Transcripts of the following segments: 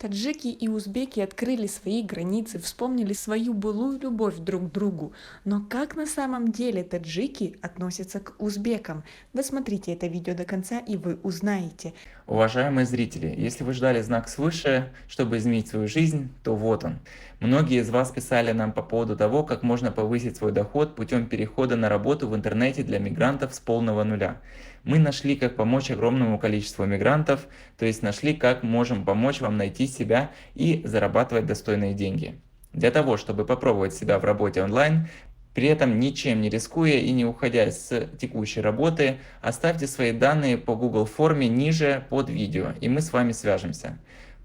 Таджики и узбеки открыли свои границы, вспомнили свою былую любовь друг к другу. Но как на самом деле таджики относятся к узбекам? Досмотрите это видео до конца, и вы узнаете. Уважаемые зрители, если вы ждали знак свыше, чтобы изменить свою жизнь, то вот он. Многие из вас писали нам по поводу того, как можно повысить свой доход путем перехода на работу в интернете для мигрантов с полного нуля. Мы нашли, как помочь огромному количеству мигрантов, то есть нашли, как можем помочь вам найти себя и зарабатывать достойные деньги. Для того, чтобы попробовать себя в работе онлайн, при этом ничем не рискуя и не уходя с текущей работы, оставьте свои данные по Google форме ниже под видео, и мы с вами свяжемся.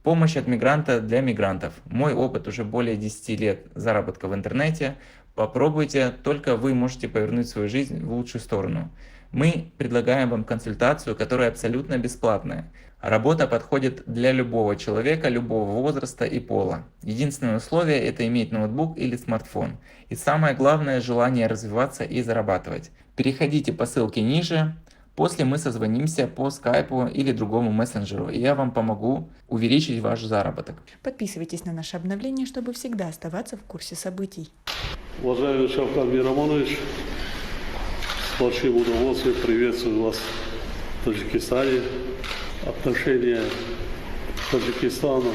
Помощь от мигранта для мигрантов. Мой опыт уже более 10 лет заработка в интернете. Попробуйте, только вы можете повернуть свою жизнь в лучшую сторону. Мы предлагаем вам консультацию, которая абсолютно бесплатная. Работа подходит для любого человека, любого возраста и пола. Единственное условие – это иметь ноутбук или смартфон. И самое главное – желание развиваться и зарабатывать. Переходите по ссылке ниже. После мы созвонимся по скайпу или другому мессенджеру, и я вам помогу увеличить ваш заработок. Подписывайтесь на наше обновление, чтобы всегда оставаться в курсе событий. Уважаемый Шавкат Мирамонович, с большим удовольствием приветствую вас в Таджикистане. Отношения Таджикистана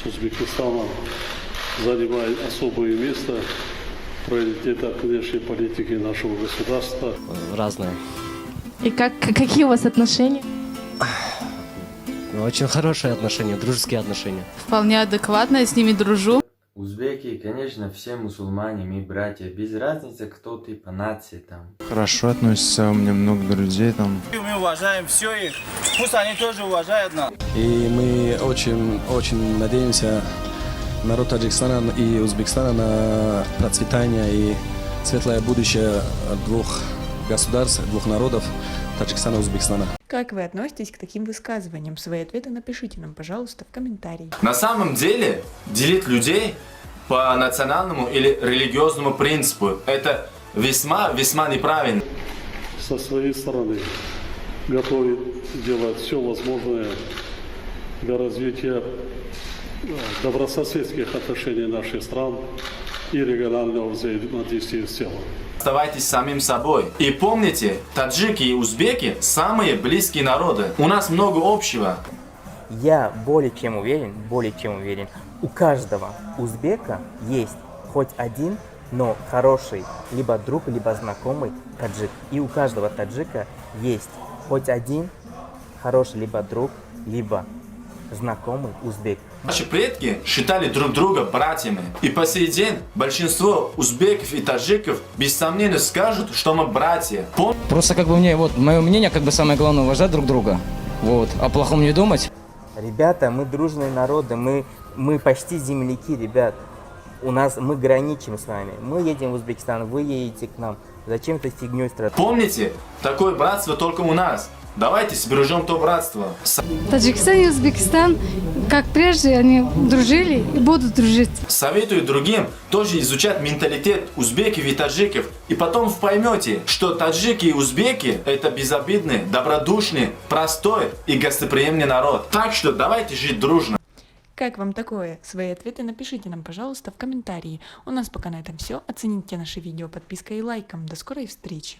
с Узбекистаном занимают особое место в приоритетах внешней политики нашего государства. Разные. И какие у вас отношения? Очень хорошие отношения, дружеские отношения. Вполне адекватно, я с ними дружу. Узбеки, конечно, все мусульмане, мы братья, без разницы, кто ты по нации там. Хорошо относятся, у меня много друзей там. Мы уважаем все их, пусть они тоже уважают нас. И мы очень надеемся, народ Таджикистана и Узбекистана, на процветание и светлое будущее двух государств, двух народов, Таджикистана и Узбекистана. Как вы относитесь к таким высказываниям? Свои ответы напишите нам, пожалуйста, в комментарии. На самом деле, делить людей по национальному или религиозному принципу – это весьма неправильно. Со своей стороны готовы делать все возможное для развития добрососедских отношений наших стран и регионального взаимодействия в целом. Оставайтесь самим собой. И помните, таджики и узбеки – самые близкие народы. У нас много общего. Я более чем уверен, у каждого узбека есть хоть один, но хороший либо друг, либо знакомый таджик. И у каждого таджика есть хоть один хороший либо друг, либо знакомый узбек. Наши предки считали друг друга братьями. И по сей день большинство узбеков и таджиков без сомнения скажут, что мы братья. Просто мое мнение, самое главное, уважать друг друга. О плохом не думать. Ребята, мы дружные народы, мы почти земляки, ребят. Мы граничим с вами. Мы едем в Узбекистан, вы едете к нам. Зачем этой фигней страдать? Помните, такое братство только у нас. Давайте сбережем то братство. Таджикистан и Узбекистан, как прежде, они дружили и будут дружить. Советую другим тоже изучать менталитет узбеков и таджиков. И потом вы поймете, что таджики и узбеки – это безобидный, добродушный, простой и гостеприимный народ. Так что давайте жить дружно. Как вам такое? Свои ответы напишите нам, пожалуйста, в комментарии. У нас пока на этом все. Оцените наше видео подпиской и лайком. До скорой встречи!